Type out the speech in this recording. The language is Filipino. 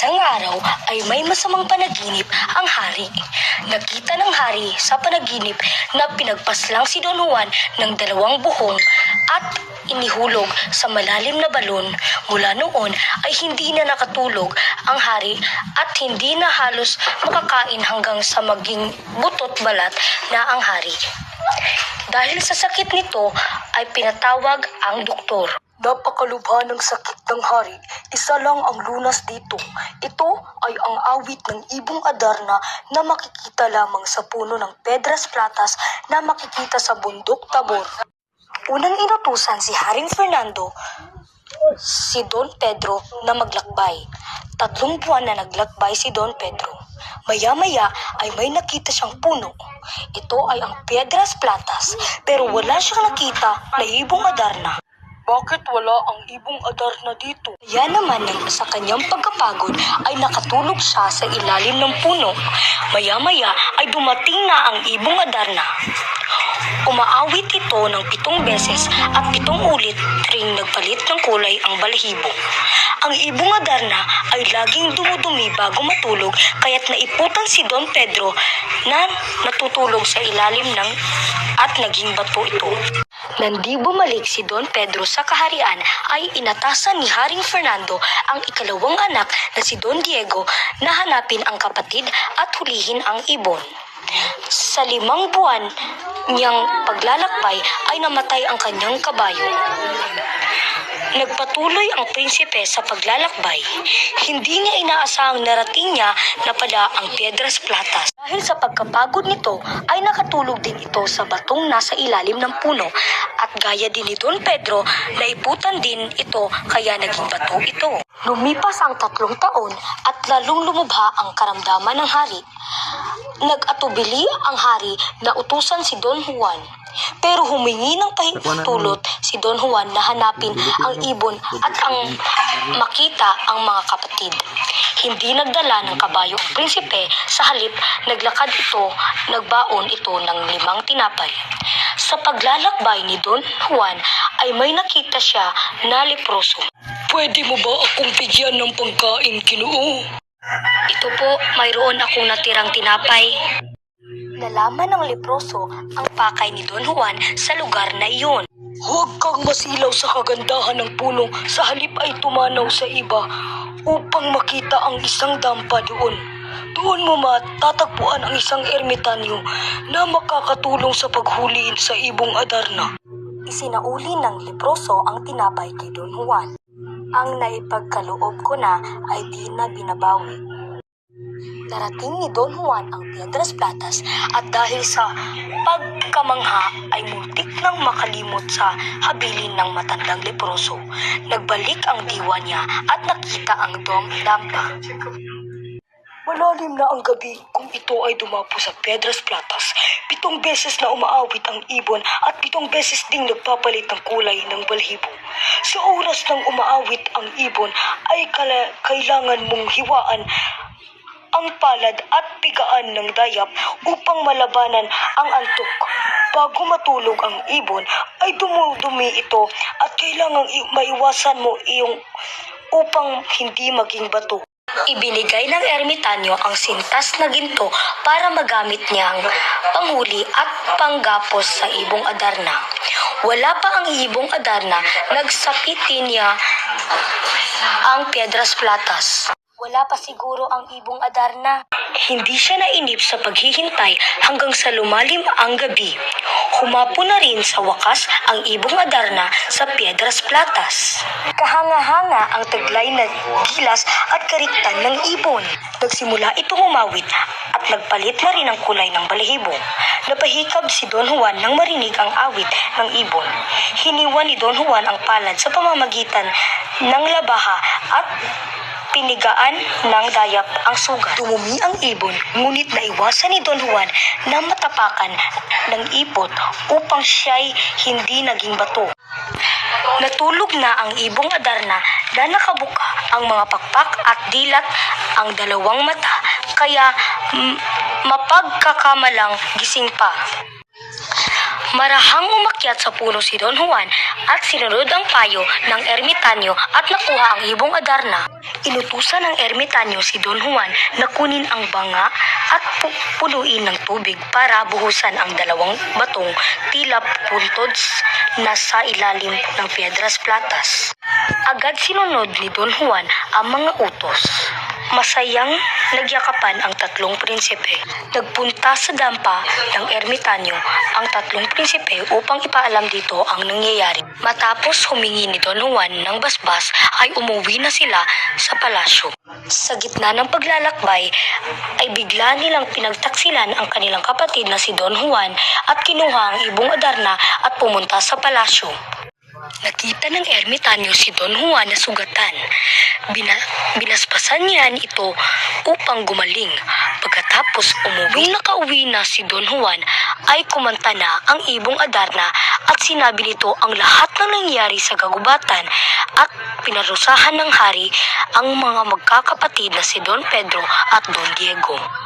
Isang araw ay may masamang panaginip ang hari. Nakita ng hari sa panaginip na pinagpaslang si Don Juan ng 2 buhong at inihulog sa malalim na balon. Mula noon ay hindi na nakatulog ang hari at hindi na halos makakain hanggang sa maging butot balat na ang hari. Dahil sa sakit nito ay pinatawag ang doktor. Napakalubha ng sakit ng hari. Isa lang ang lunas dito. Ito ay ang awit ng ibong Adarna na makikita lamang sa puno ng Piedras Platas na makikita sa bundok Tabor. Unang inutusan si Haring Fernando, si Don Pedro na maglakbay. 3 buwan na naglakbay si Don Pedro. Maya-maya ay may nakita siyang puno. Ito ay ang Piedras Platas, pero wala siyang nakita na ibong Adarna. Bakit wala ang ibong Adarna dito? Kaya naman sa kanyang pagkapagod ay nakatulog siya sa ilalim ng puno. Maya-maya ay dumating na ang ibong Adarna. Umaawit ito ng 7 beses at 7 ulit ring nagpalit ng kulay ang balahibo. Ang ibong Adarna ay laging dumudumi bago matulog kaya't naiputan si Don Pedro na natutulog sa ilalim ng at naging bato ito. Nang di bumalik si Don Pedro sa kaharian ay inatasan ni Haring Fernando ang ikalawang anak na si Don Diego na hanapin ang kapatid at hulihin ang ibon. Sa 5 buwan niyang paglalakbay ay namatay ang kanyang kabayo. Nagpatuloy ang prinsipe sa paglalakbay. Hindi niya inaasahang narating niya na pala ang Piedras Platas. Dahil sa pagkapagod nito ay nakatulog din ito sa batong nasa ilalim ng puno at gaya din ni Don Pedro, naiputan din ito kaya naging bato ito. Lumipas ang 3 taon at lalong lumubha ang karamdaman ng hari. Nag-atubili ang hari na utusan si Don Juan. Pero humingi ng pahintulot si Don Juan na hanapin ang ibon at ang makita ang mga kapatid. Hindi nagdala ng kabayo ang prinsipe, sa halip naglakad ito, nagbaon ito ng 5 tinapay. Sa paglalakbay ni Don Juan ay may nakita siya na leproso. Pwede mo ba akong bigyan ng pagkain, Ginoo? Ito po, mayroon akong natirang tinapay. Nalaman ng leproso ang pakay ni Don Juan sa lugar na iyon. Huwag kang masilaw sa kagandahan ng puno, sa halip ay tumanaw sa iba upang makita ang isang dampa doon. Doon mo matatagpuan ang isang ermitanyo na makakatulong sa paghuliin sa ibong Adarna. Isinauli ng leproso ang tinapay kay Don Juan. Ang naipagkaloob ko na ay di na binabawi. Narating ni Don Juan ang Piedras Platas at dahil sa pagkamangha ay muntik nang makalimot sa habilin ng matandang leproso. Nagbalik ang diwa niya at nakita ang dampa. Malalim na ang gabi kung ito ay dumapo sa Piedras Platas. 7 beses na umaawit ang ibon at 7 beses ding nagpapalit ng kulay ng balahibo. Sa oras ng umaawit ang ibon ay kailangan mong hiwaan ang palad at pigaan ng dayap upang malabanan ang antok. Bago matulog ang ibon ay dumudumi ito at kailangang maiwasan mo iyong upang hindi maging bato. Ibinigay ng ermitanyo ang sintas na ginto para magamit niyang panghuli at panggapos sa ibong Adarna. Wala pa ang ibong Adarna, nagsakitin niya ang Piedras Platas. Wala pa siguro ang ibong Adarna. Hindi siya nainip sa paghihintay hanggang sa lumalim ang gabi. Humapo na rin sa wakas ang ibong Adarna sa Piedras Platas. Kahanga-hanga ang taglay na gilas at kariktan ng ibon. Nagsimula itong umawit at nagpalit na rin ang kulay ng balahibo. Napahikab si Don Juan nang marinig ang awit ng ibon. Hiniwan ni Don Juan ang palad sa pamamagitan ng labaha at pinigaan ng dayap ang sugat. Dumumi ang ibon, ngunit naiwasan ni Don Juan na matapakan ng ipot upang siya'y hindi naging bato. Natulog na ang ibong Adarna na nakabuka ang mga pakpak at dilat ang 2 mata, kaya mapagkakamalang gising pa. Marahang umakyat sa puno si Don Juan at sinunod ang payo ng ermitanyo at nakuha ang ibong Adarna. Inutusan ng ermitanyo si Don Juan na kunin ang banga at punuin ng tubig para buhusan ang dalawang batong tila puntod na sa ilalim ng Piedras Platas. Agad sinunod ni Don Juan ang mga utos. Masayang nagyakapan ang tatlong prinsipe. Nagpunta sa dampa ng ermitanyo ang tatlong prinsipe upang ipaalam dito ang nangyayari. Matapos humingi ni Don Juan ng basbas ay umuwi na sila sa palasyo. Sa gitna ng paglalakbay ay bigla nilang pinagtaksilan ang kanilang kapatid na si Don Juan at kinuha ang ibong Adarna at pumunta sa palasyo. Nakita ng ermitanyo si Don Juan na sugatan. Binasbasan niya ito upang gumaling. Pagkatapos umuwi, nakauwi na si Don Juan ay kumanta na ang ibong Adarna at sinabi nito ang lahat ng nangyari sa kagubatan at pinarusahan ng hari ang mga magkakapatid na si Don Pedro at Don Diego.